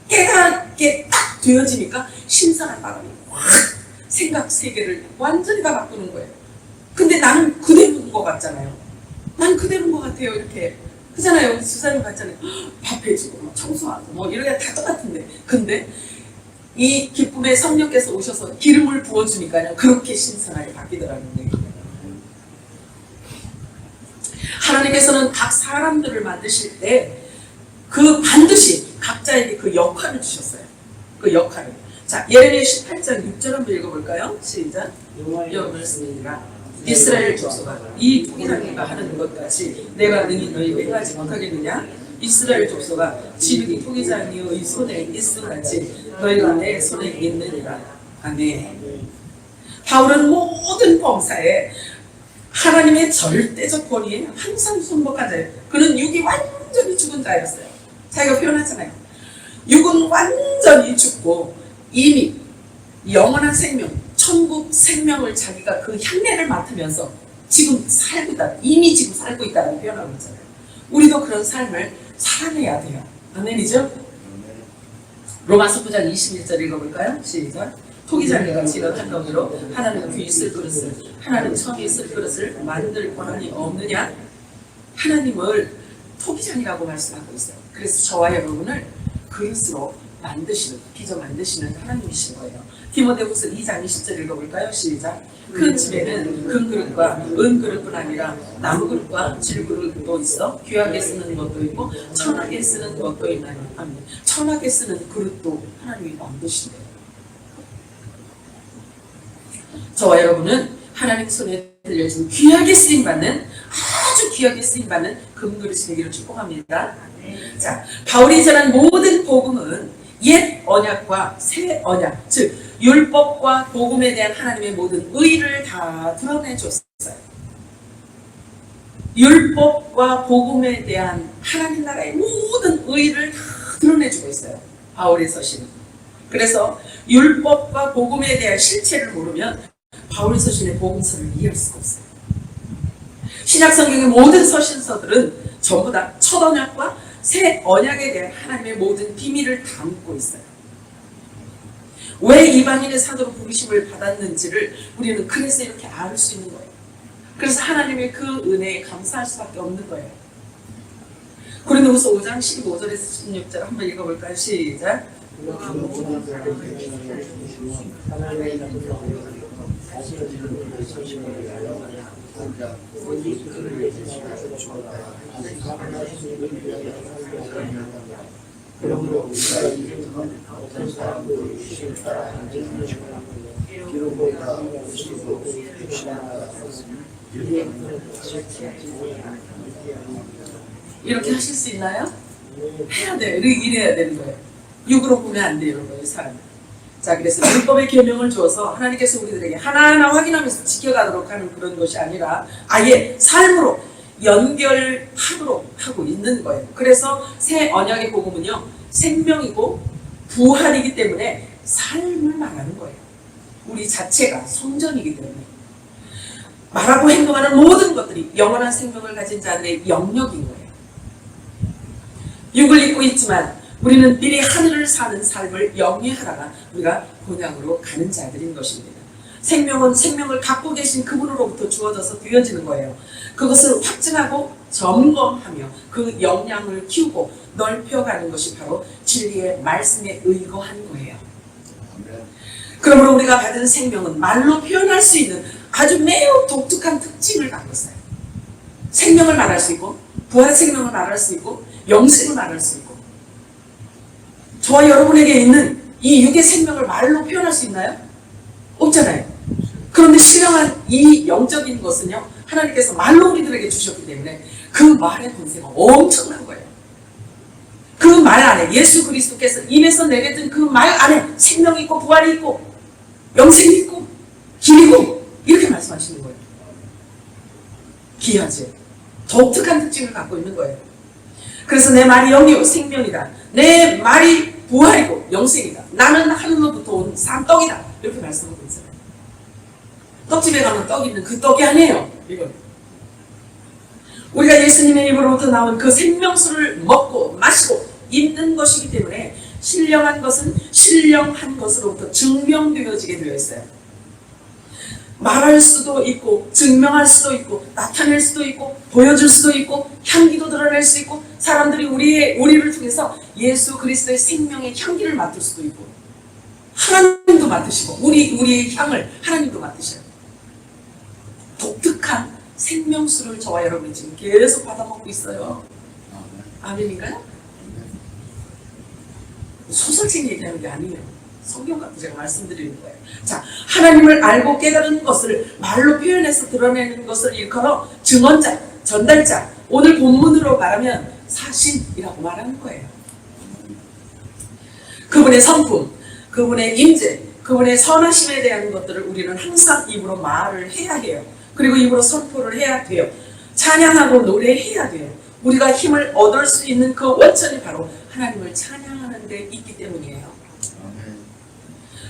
A: 깨닫게 딱 되어지니까 신선한 바람이 확 생각 세계를 완전히 다 바꾸는 거예요. 근데 나는 그대로인 것 같잖아요. 난 그대로인 것 같아요. 이렇게 그잖아요. 수사님 봤잖아요. 밥 해주고 청소하고 이런 게 다 똑같은데, 근데 이 기쁨의 성령께서 오셔서 기름을 부어주니까요, 그렇게 신선하게 바뀌더라는 얘기예요. 하나님께서는 각 사람들을 만드실 때 그 반드시 각자에게 그 역할을 주셨어요. 그 역할을. 자, 예레미야 18장 6절 한번 읽어볼까요? 시작. 여호와의 말씀이니라. 이스라엘 족속아, 이 토기장이가 하는 것 같이 내가 능히 너희에게 행하지 못하겠느냐? 이스라엘 족속아, 지극히 토기장이의 손에 있음 같이 너희가 내 손에 있느니라. 아멘. 바울은 모든 범사에 하나님의 절대적 권위에 항상 순복한 자예요. 그는 육이 완전히 죽은 자였어요. 자기가 표현하잖아요. 육은 완전히 죽고 이미 영원한 생명, 천국 생명을 자기가 그 향내를 맡으면서 지금 살고 있다. 이미 지금 살고 있다는 표현하고 있잖아요. 우리도 그런 삶을 살아내야 돼요. 아멘이죠? 로마서 9장 21절 읽어볼까요? 시작. 토기장이가 지는 한덩이로 하나는 귀 있을 그릇을, 하나는 천이 있을 그릇을 만들 권한이 없느냐? 하나님을 토기장이라고 말씀하고 있어요. 그래서 저와 여러분을 그릇으로 만드시는, 빚어 만드시는 하나님이신 거예요. 디모데후서 2장 20절 읽어볼까요? 시작. 큰 집에는 금그릇과 은그릇뿐 아니라 나무그릇과 질그릇도 있어 귀하게 쓰는 것도 있고 천하게 쓰는 것도 있나니. 아멘. 천하게 쓰는 그릇도 하나님이 만드신대요. 저와 여러분은 하나님 손에 들려진 귀하게 쓰임받는, 아주 귀하게 쓰임받는 금그릇이 되기를 축복합니다. 자, 바울이 전한 모든 복음은 옛 언약과 새 언약, 즉 율법과 복음에 대한 하나님의 모든 의를 다 드러내줬어요. 율법과 복음에 대한 하나님 나라의 모든 의를 다 드러내주고 있어요. 바울의 서신은. 그래서 율법과 복음에 대한 실체를 모르면 바울의 서신의 복음서를 이해할 수가 없어요. 신약 성경의 모든 서신서들은 전부 다 첫 언약과 새 언약에 대한 하나님의 모든 비밀을 담고 있어요. 왜 이방인의 사도로 부르심을 받았는지를 우리는 그래서 이렇게 알 수 있는 거예요. 그래서 하나님의 그 은혜에 감사할 수밖에 없는 거예요. 고린도후서 5장 15절에서 16절 한번 읽어볼까요? 시작.
C: 그러므로 우리가 이름은 어떤 사람도 육신을 따라 앉은 것이고 기록을 다 없이도 육신을 따라
A: 이렇게 하실 수 있나요? 해야 돼요. 이래야 되는 거예요. 육으로 보면 안 되는 거예요, 사람은. 자, 그래서 율법의 계명을 주어서 하나님께서 우리들에게 하나하나 확인하면서 지켜가도록 하는 그런 것이 아니라 아예 삶으로 연결하도록 하고 있는 거예요. 그래서 새 언약의 복음은요, 생명이고 부활이기 때문에 삶을 말하는 거예요. 우리 자체가 성전이기 때문에 말하고 행동하는 모든 것들이 영원한 생명을 가진 자들의 영역인 거예요. 육을 입고 있지만 우리는 미리 하늘을 사는 삶을 영위하다가 우리가 본향으로 가는 자들인 것입니다. 생명은 생명을 갖고 계신 그분으로부터 주어져서 되어지는 거예요. 그것을 확증하고 점검하며 그 역량을 키우고 넓혀가는 것이 바로 진리의 말씀에 의거한 거예요. 그러므로 우리가 받은 생명은 말로 표현할 수 있는 아주 매우 독특한 특징을 갖고 있어요. 생명을 말할 수 있고 부활의 생명을 말할 수 있고 영생을 말할 수 있고 저와 여러분에게 있는 이 육의 생명을 말로 표현할 수 있나요? 없잖아요. 그런데 신령한 이 영적인 것은요, 하나님께서 말로 우리들에게 주셨기 때문에 그 말의 권세가 엄청난 거예요. 그 말 안에 예수 그리스도께서 입에서 내뱉은 그 말 안에 생명이 있고 부활이 있고 영생이 있고 길이고 이렇게 말씀하시는 거예요. 귀하지? 독특한 특징을 갖고 있는 거예요. 그래서 내 말이 영이요 생명이다. 내 말이 부활이고 영생이다. 나는 하늘로부터 온 산 떡이다. 이렇게 말씀하고 있어요. 떡집에 가면 떡이 있는 그 떡이 아니에요. 이건 우리가 예수님의 입으로부터 나온 그 생명수를 먹고 마시고 입는 것이기 때문에 신령한 것은 신령한 것으로부터 증명되어지게 되어 있어요. 말할 수도 있고 증명할 수도 있고 나타낼 수도 있고 보여줄 수도 있고 향기도 드러낼 수 있고 사람들이 우리를 통해서 예수 그리스도의 생명의 향기를 맡을 수도 있고 하나님도 맡으시고 우리의 향을 하나님도 맡으셔요. 독특한 생명수를 저와 여러분이 지금 계속 받아먹고 있어요. 아멘인가요? 소설책 얘기하는 게 아니에요. 성경 갖고 제가 말씀드리는 거예요. 자, 하나님을 알고 깨달은 것을 말로 표현해서 드러내는 것을 일컬어 증언자, 전달자, 오늘 본문으로 말하면 사신이라고 말하는 거예요. 그분의 성품, 그분의 임재, 그분의 선하심에 대한 것들을 우리는 항상 입으로 말을 해야 해요. 그리고 입으로 선포를 해야 돼요. 찬양하고 노래해야 돼요. 우리가 힘을 얻을 수 있는 그 원천이 바로 하나님을 찬양하는 데 있기 때문이에요.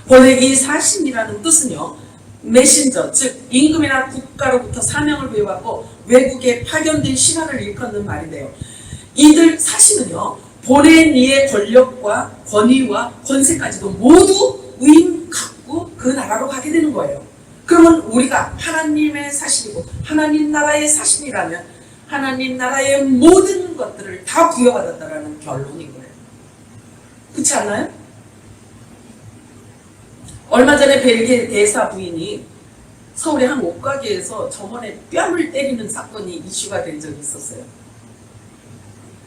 A: 보내기 사신이라는 뜻은요, 메신저, 즉 임금이나 국가로부터 사명을 부여받고 외국에 파견된 신하를 일컫는 말인데요. 이들 사신은요, 보낸 이의 권력과 권위와 권세까지도 모두 위임 갖고 그 나라로 가게 되는 거예요. 그러면 우리가 하나님의 사신이고 하나님 나라의 사신이라면 하나님 나라의 모든 것들을 다 부여받았다라는 결론인 거예요. 그렇지 않나요? 얼마 전에 벨기에 대사 부인이 서울의 한 옷가게에서 점원의 뺨을 때리는 사건이 이슈가 된 적이 있었어요.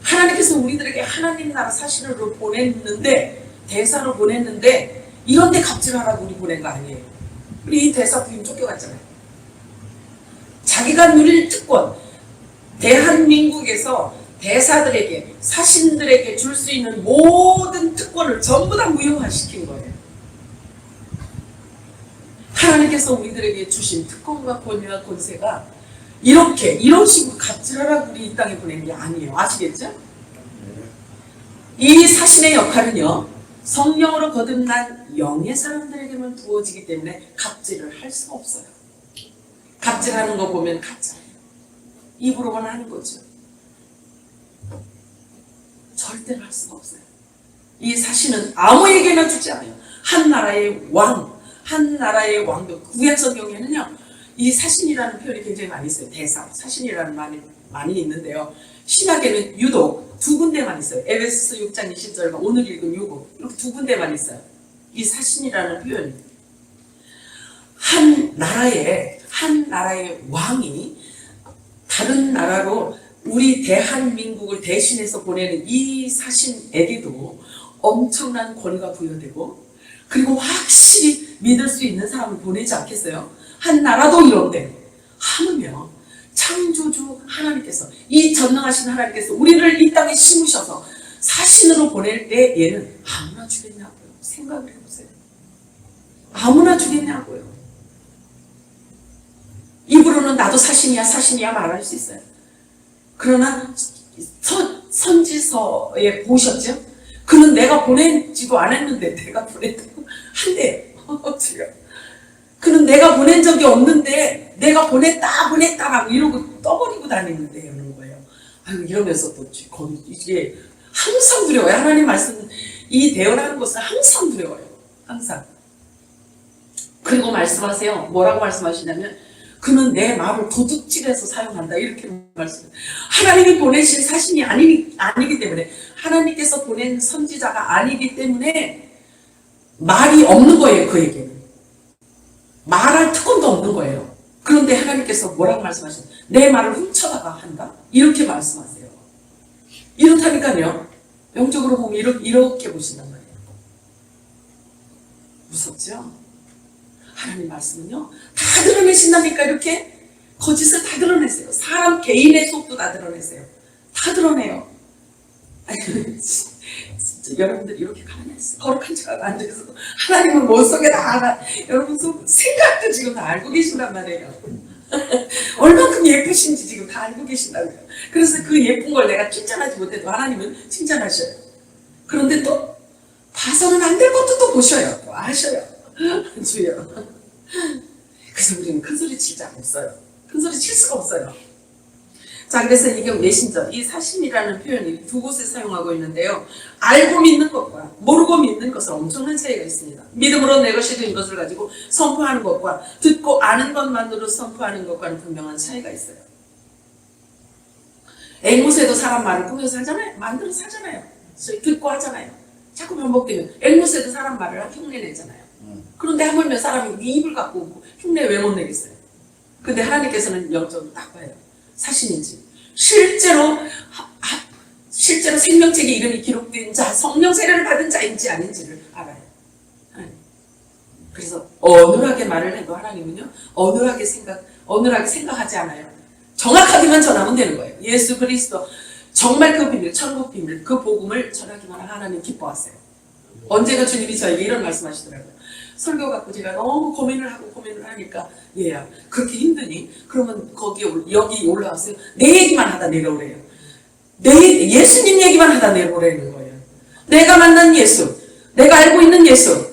A: 하나님께서 우리들에게 하나님 나라 사신으로 보냈는데, 대사로 보냈는데 이런 데 갑질하라고 우리 보낸 거 아니에요. 우리 이 대사 부인 쫓겨갔잖아요. 자기가 누릴 특권, 대한민국에서 대사들에게, 사신들에게 줄 수 있는 모든 특권을 전부 다 무효화시킨 거예요. 하나님께서 우리들에게 주신 특권과 권위와 권세가 이렇게 이런 식으로 갑질하라고 우리 이 땅에 보낸 게 아니에요. 아시겠죠? 이 사신의 역할은요, 성령으로 거듭난 영의 사람들에게만 부어지기 때문에 갑질을 할 수가 없어요. 갑질하는 거 보면 가짜예요. 입으로만 하는 거죠. 절대로 할 수가 없어요. 이 사신은 아무에게나 주지 않아요. 한 나라의 왕, 한 나라의 왕도, 구약 성경에는요, 이 사신이라는 표현이 굉장히 많이 있어요. 대사, 사신이라는 말이 많이 있는데요. 신학에는 유독 두 군데만 있어요. 에베소서 6장 20절과 오늘 읽은 요거, 이렇게 두 군데만 있어요. 이 사신이라는 표현이. 한 나라의 왕이 다른 나라로 우리 대한민국을 대신해서 보내는 이 사신에게도 엄청난 권위가 부여되고, 그리고 확실히 믿을 수 있는 사람을 보내지 않겠어요? 한 나라도 이런데 하물며 창조주 하나님께서, 이 전능하신 하나님께서 우리를 이 땅에 심으셔서 사신으로 보낼 때 얘는 아무나 주겠냐고요. 생각을 해보세요. 아무나 주겠냐고요. 입으로는 나도 사신이야 말할 수 있어요. 그러나 선지서에 보셨죠? 그는 내가 보내지도 않았는데 내가 보냈다고 한대. 그는 내가 보낸 적이 없는데 내가 보냈다라고 이러고 떠버리고 다니는데 이러는 거예요. 아유, 이러면서 또 이게 항상 두려워요. 하나님 말씀, 이 대언하는 것은 항상 두려워요. 항상. 그리고 말씀하세요. 뭐라고 말씀하시냐면, 그는 내 말을 도둑질해서 사용한다, 이렇게 말씀해요. 하나님이 보내신 사신이 아니기 때문에, 하나님께서 보낸 선지자가 아니기 때문에 말이 없는 거예요. 그에게는 말할 특권도 없는 거예요. 그런데 하나님께서 뭐라고 말씀하시나요? 내 말을 훔쳐다가 한다, 이렇게 말씀하세요. 이렇다니까요. 영적으로 보면 이렇게 보신단 말이에요. 무섭죠? 하나님 말씀은요, 다 드러내신다니까. 이렇게 거짓을 다 드러내세요. 사람 개인의 속도 다 드러내세요. 다 드러내요. 아니, 진짜 여러분들이 이렇게 가만히 거룩한 척 앉아서 하나님은 뭔 속에 다 알아. 여러분 생각도 지금 다 알고 계신단 말이에요. 얼만큼 예쁘신지 지금 다 알고 계신다고요. 그래서 그 예쁜 걸 내가 칭찬하지 못해도 하나님은 칭찬하셔요. 그런데 또 봐서는 안 될 것도 또 보셔요. 또 아셔요. 주여. 그래서 우리는 큰 소리 칠 자 없어요. 큰 소리 칠 수가 없어요. 자, 그래서 이게 메신저, 이 사신이라는 표현이 두 곳에 사용하고 있는데요. 알고 믿는 것과 모르고 믿는 것은 엄청난 차이가 있습니다. 믿음으로 내 것이 된 것을 가지고 선포하는 것과 듣고 아는 것만으로 선포하는 것과는 분명한 차이가 있어요. 앵무새도 사람 말을 꾸며서 하잖아요. 만들어서 하잖아요. 듣고 하잖아요. 자꾸 반복되면 앵무새도 사람 말을 흉내내잖아요. 그런데 하물며 사람이 입을 갖고 흉내 왜 못 내겠어요? 근데 하나님께서는 영적으로 딱 봐요. 사신인지, 실제로 생명책에 이름이 기록된 자, 성령 세례를 받은 자인지 아닌지를 알아요. 하나님. 그래서 어눌하게 말을 해도 하나님은요, 어눌하게 생각하지 않아요. 정확하게만 전하면 되는 거예요. 예수 그리스도, 정말 그 비밀, 천국 비밀, 그 복음을 전하기만 하나님 기뻐하세요. 언제가 주님이 저에게 이런 말씀하시더라고요. 설교 갖고 제가 너무 고민을 하니까, 얘야, 그렇게 힘드니? 그러면 여기 올라왔어요. 내 얘기만 하다 내려오래요. 예수님 얘기만 하다 내려오라는 거예요. 내가 만난 예수, 내가 알고 있는 예수,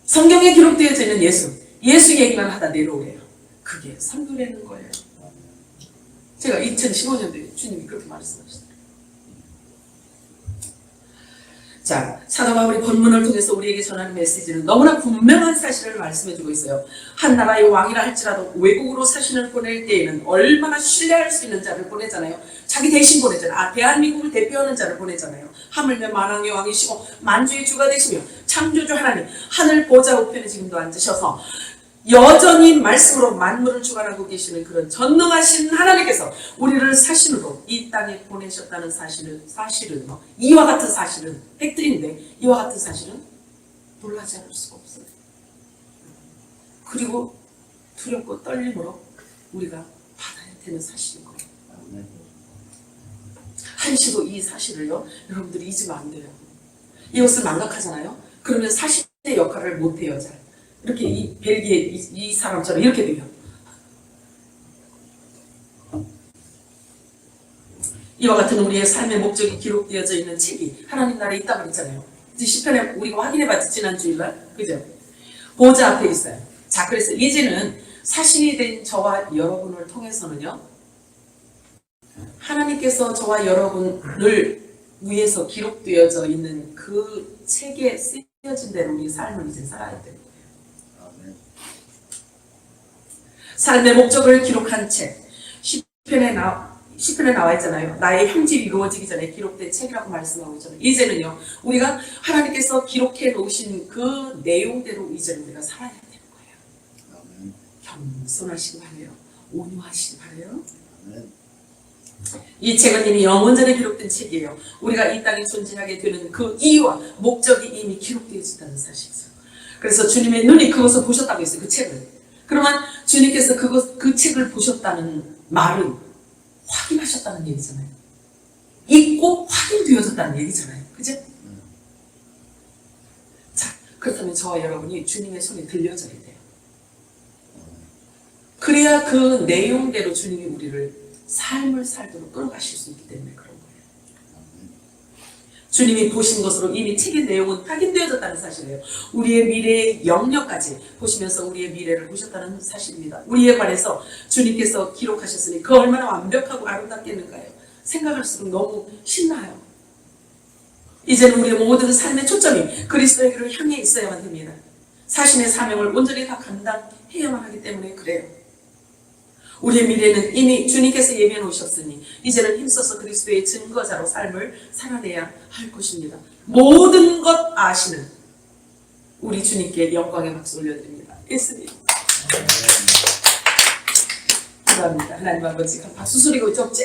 A: 성경에 기록되어져 있는 예수 얘기만 하다 내려오래요. 그게 선교라는 거예요. 제가 2015년도에 주님이 그렇게 말씀하시더라고요. 자, 사도 바울이 본문을 통해서 우리에게 전하는 메시지는 너무나 분명한 사실을 말씀해주고 있어요. 한 나라의 왕이라 할지라도 외국으로 사신을 보낼 때에는 얼마나 신뢰할 수 있는 자를 보내잖아요. 자기 대신 보내잖아요. 대한민국을 대표하는 자를 보내잖아요. 하물며 만왕의 왕이시고 만주의 주가 되시며 창조주 하나님, 하늘 보좌 우편에 지금도 앉으셔서 여전히 말씀으로 만물을 주관하고 계시는 그런 전능하신 하나님께서 우리를 사신으로 이 땅에 보내셨다는 사실은 이와 같은 사실은 팩트인데, 이와 같은 사실은 놀라지 않을 수가 없어요. 그리고 두렵고 떨림으로 우리가 받아야 되는 사실인 거예요. 다윗이도 이 사실을요, 여러분들이 잊으면 안 돼요. 이것을 망각하잖아요. 그러면 사실의 역할을 못해요. 잘 이렇게 이 벨기에 이 사람처럼 이렇게 돼요. 이와 같은 우리의 삶의 목적이 기록되어져 있는 책이 하나님 나라에 있다고 그랬잖아요. 이제 시편에 우리가 확인해봤지, 지난 주일날, 그죠? 보좌 앞에 있어요. 자, 그래서 이제는 사신이 된 저와 여러분을 통해서는요, 하나님께서 저와 여러분을 위해서 기록되어져 있는 그 책에 쓰여진 대로 우리 삶을 이제 살아야 되는 거예요.
C: 아멘.
A: 삶의 목적을 기록한 책, 시편에 나와 있잖아요. 나의 형질이 이루어지기 전에 기록된 책이라고 말씀하고 있잖아요. 이제는요, 우리가 하나님께서 기록해 놓으신 그 내용대로 이제는 우리가 살아야 되는 거예요.
C: 아멘.
A: 겸손하시기 바래요. 온유하시기 바래요.
C: 아멘.
A: 이 책은 이미 영원전에 기록된 책이에요. 우리가 이 땅에 존재하게 되는 그 이유와 목적이 이미 기록되어 있다는 사실이죠. 그래서 주님의 눈이 그것을 보셨다고 했어요. 그 책을. 그러면 주님께서 그 책을 보셨다는 말은 확인하셨다는 얘기잖아요. 읽고 확인되어졌다는 얘기잖아요. 그죠? 자, 그렇다면 저와 여러분이 주님의 손에 들려져야 돼요. 그래야 그 내용대로 주님이 우리를 삶을 살도록 끌어가실 수 있기 때문에 그런 거예요. 주님이 보신 것으로 이미 책의 내용은 확인되어졌다는 사실이에요. 우리의 미래의 영역까지 보시면서 우리의 미래를 보셨다는 사실입니다. 우리에 관해서 주님께서 기록하셨으니 그 얼마나 완벽하고 아름답겠는가요? 생각할수록 너무 신나요. 이제는 우리의 모든 삶의 초점이 그리스도에게로 향해 있어야만 됩니다. 사신의 사명을 온전히 다 감당해야만 하기 때문에 그래요. 우리의 미래는 이미 주님께서 예비해 놓으셨으니 이제는 힘써서 그리스도의 증거자로 삶을 살아내야 할 것입니다. 모든 것 아시는 우리 주님께 영광의 박수 올려드립니다. 예수님. 감사합니다. 하나님 아버지, 박수 소리가 적지?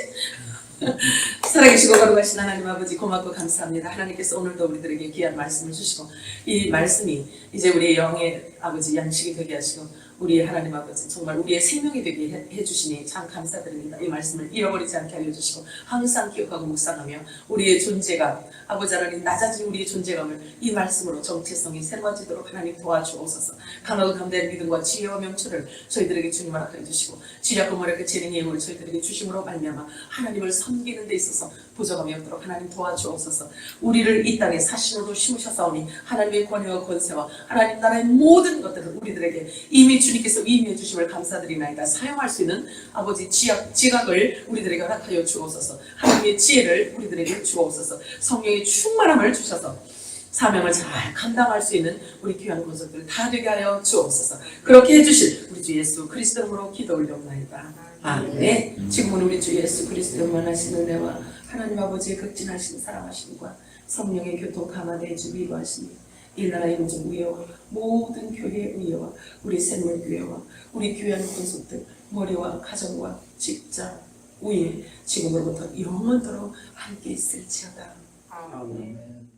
A: 살아계시고 거룩하신 하나님 아버지, 고맙고 감사합니다. 하나님께서 오늘도 우리들에게 귀한 말씀을 주시고 이 말씀이 이제 우리의 영의 아버지 양식이 되게 하시고 우리의 하나님 아버지 정말 우리의 생명이 되게 해주시니 참 감사드립니다. 이 말씀을 잃어버리지 않게 알려주시고 항상 기억하고 묵상하며 우리의 존재감, 아버지 하나님 낮아진 우리의 존재감을 이 말씀으로 정체성이 새로워지도록 하나님 도와주옵소서. 강하고 감대한 믿음과 지혜와 명철을 저희들에게 주님 허락해 주시고 지략과 모략의 재능의 힘을 저희들에게 주심으로 말미암아 하나님을 섬기는 데 있어서 부족함이 없도록 하나님 도와주옵소서. 우리를 이 땅에 사신으로 심으셨사오니 하나님의 권위와 권세와 하나님 나라의 모든 것들을 우리들에게 이미 주님께서 위임해 주심을 감사드리나이다. 사용할 수 있는 아버지 지각을 우리들에게 허락하여 주옵소서. 하나님의 지혜를 우리들에게 주옵소서. 성령의 충만함을 주셔서 사명을 잘 감당할 수 있는 우리 귀한 권속들 다 되게 하여 주옵소서. 그렇게 해주실 우리 주 예수 그리스도 이름으로 기도 올려옵나이다. 아멘. 지금은 우리 주 예수 그리스도만 하시는 은혜와 하나님 아버지의 극진하신 사랑하심과 성령의 교통 감화되어 주 위로하시니 이 나라의 모든 우여와 모든 교회의 우여와 우리 샘물교회와 우리 귀한 권속들 머리와 가정과 직장 위에 지금으로부터 영원토록 함께 있을지어다.
C: 아멘.